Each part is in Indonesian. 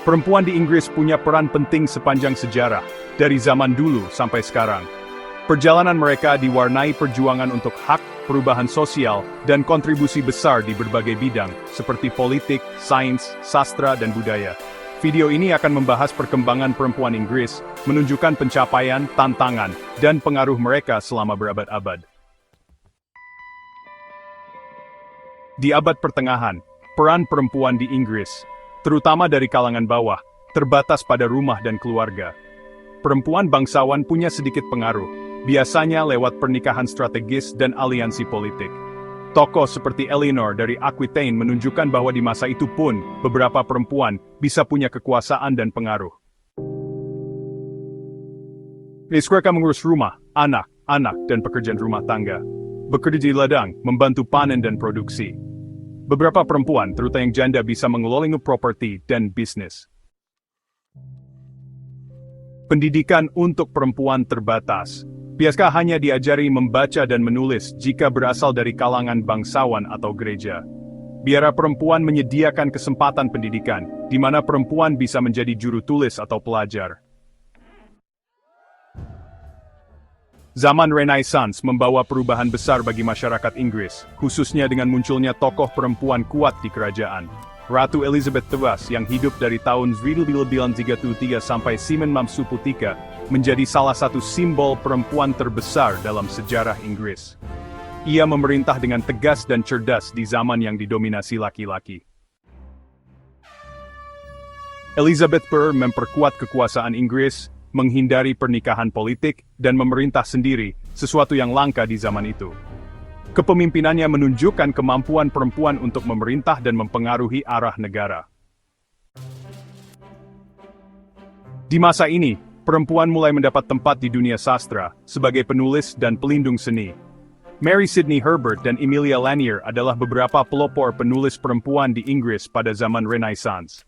Perempuan di Inggris punya peran penting sepanjang sejarah, dari zaman dulu sampai sekarang. Perjalanan mereka diwarnai perjuangan untuk hak, perubahan sosial, dan kontribusi besar di berbagai bidang, seperti politik, sains, sastra, dan budaya. Video ini akan membahas perkembangan perempuan Inggris, menunjukkan pencapaian, tantangan, dan pengaruh mereka selama berabad-abad. Di abad pertengahan, peran perempuan di Inggris, terutama dari kalangan bawah, terbatas pada rumah dan keluarga. Perempuan bangsawan punya sedikit pengaruh, biasanya lewat pernikahan strategis dan aliansi politik. Tokoh seperti Eleanor dari Aquitaine menunjukkan bahwa di masa itu pun, beberapa perempuan bisa punya kekuasaan dan pengaruh. Mereka mengurus rumah, anak, dan pekerjaan rumah tangga. Bekerja di ladang, membantu panen dan produksi. Beberapa perempuan, terutama yang janda, bisa mengelola properti dan bisnis. Pendidikan untuk perempuan terbatas. Biasanya hanya diajari membaca dan menulis jika berasal dari kalangan bangsawan atau gereja. Biara perempuan menyediakan kesempatan pendidikan, di mana perempuan bisa menjadi juru tulis atau pelajar. Zaman Renaissance membawa perubahan besar bagi masyarakat Inggris, khususnya dengan munculnya tokoh perempuan kuat di kerajaan. Ratu Elizabeth II yang hidup dari tahun 1933 sampai 1943 menjadi salah satu simbol perempuan terbesar dalam sejarah Inggris. Ia memerintah dengan tegas dan cerdas di zaman yang didominasi laki-laki. Elizabeth I memperkuat kekuasaan Inggris, menghindari pernikahan politik, dan memerintah sendiri, sesuatu yang langka di zaman itu. Kepemimpinannya menunjukkan kemampuan perempuan untuk memerintah dan mempengaruhi arah negara. Di masa ini, perempuan mulai mendapat tempat di dunia sastra, sebagai penulis dan pelindung seni. Mary Sidney Herbert dan Emilia Lanier adalah beberapa pelopor penulis perempuan di Inggris pada zaman Renaissance.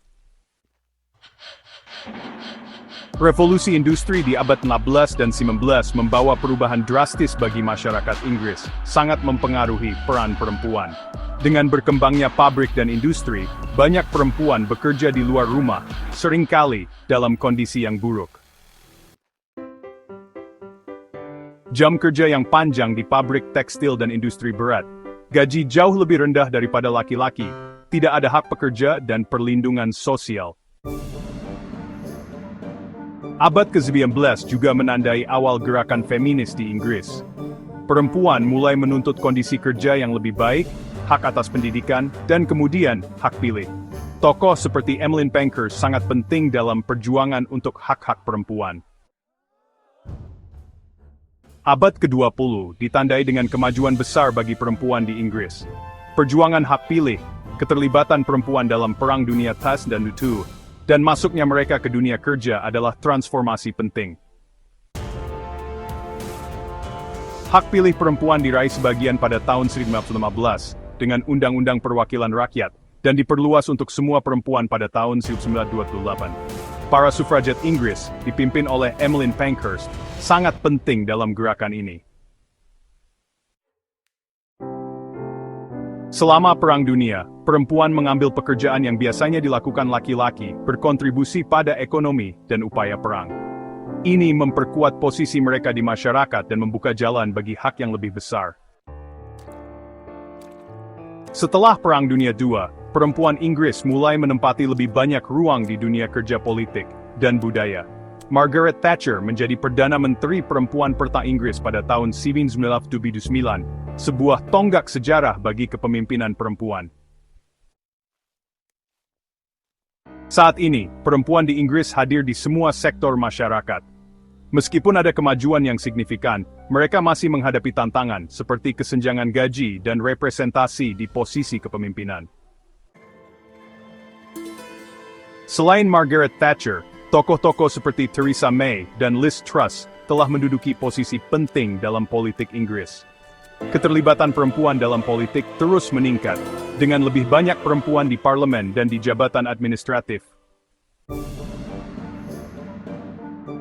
Revolusi industri di abad 16 dan 19 membawa perubahan drastis bagi masyarakat Inggris, sangat mempengaruhi peran perempuan. Dengan berkembangnya pabrik dan industri, banyak perempuan bekerja di luar rumah, seringkali dalam kondisi yang buruk. Jam kerja yang panjang di pabrik tekstil dan industri berat, gaji jauh lebih rendah daripada laki-laki, tidak ada hak pekerja dan perlindungan sosial. Abad ke-19 juga menandai awal gerakan feminis di Inggris. Perempuan mulai menuntut kondisi kerja yang lebih baik, hak atas pendidikan, dan kemudian hak pilih. Tokoh seperti Emmeline Pankhurst sangat penting dalam perjuangan untuk hak-hak perempuan. Abad ke-20 ditandai dengan kemajuan besar bagi perempuan di Inggris. Perjuangan hak pilih, keterlibatan perempuan dalam Perang Dunia I dan II, dan masuknya mereka ke dunia kerja adalah transformasi penting. Hak pilih perempuan diraih sebagian pada tahun 1915 dengan Undang-Undang Perwakilan Rakyat dan diperluas untuk semua perempuan pada tahun 1928. Para sufrajet Inggris, dipimpin oleh Emmeline Pankhurst, sangat penting dalam gerakan ini. Selama Perang Dunia, perempuan mengambil pekerjaan yang biasanya dilakukan laki-laki, berkontribusi pada ekonomi dan upaya perang. Ini memperkuat posisi mereka di masyarakat dan membuka jalan bagi hak yang lebih besar. Setelah Perang Dunia II, perempuan Inggris mulai menempati lebih banyak ruang di dunia kerja politik dan budaya. Margaret Thatcher menjadi Perdana Menteri Perempuan pertama Inggris pada tahun 1979, sebuah tonggak sejarah bagi kepemimpinan perempuan. Saat ini, perempuan di Inggris hadir di semua sektor masyarakat. Meskipun ada kemajuan yang signifikan, mereka masih menghadapi tantangan seperti kesenjangan gaji dan representasi di posisi kepemimpinan. Selain Margaret Thatcher, tokoh-tokoh seperti Theresa May dan Liz Truss telah menduduki posisi penting dalam politik Inggris. Keterlibatan perempuan dalam politik terus meningkat, dengan lebih banyak perempuan di parlemen dan di jabatan administratif.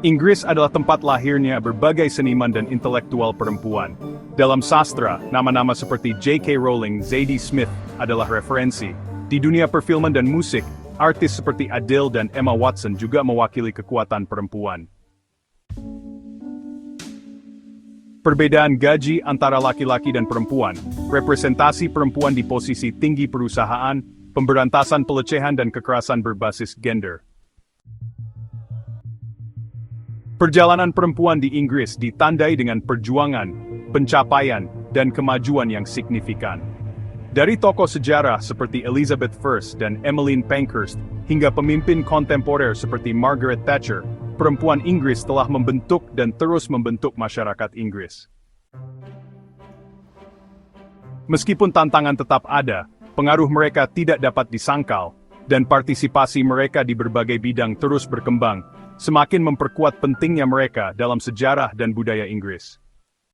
Inggris adalah tempat lahirnya berbagai seniman dan intelektual perempuan. Dalam sastra, nama-nama seperti J.K. Rowling, Zadie Smith adalah referensi. Di dunia perfilman dan musik, Artis seperti Adele dan Emma Watson juga mewakili kekuatan perempuan. Perbedaan gaji antara laki-laki dan perempuan, representasi perempuan di posisi tinggi perusahaan, pemberantasan pelecehan dan kekerasan berbasis gender. Perjalanan perempuan di Inggris ditandai dengan perjuangan, pencapaian, dan kemajuan yang signifikan. Dari tokoh sejarah seperti Elizabeth I dan Emmeline Pankhurst, hingga pemimpin kontemporer seperti Margaret Thatcher, perempuan Inggris telah membentuk dan terus membentuk masyarakat Inggris. Meskipun tantangan tetap ada, pengaruh mereka tidak dapat disangkal, dan partisipasi mereka di berbagai bidang terus berkembang, semakin memperkuat pentingnya mereka dalam sejarah dan budaya Inggris.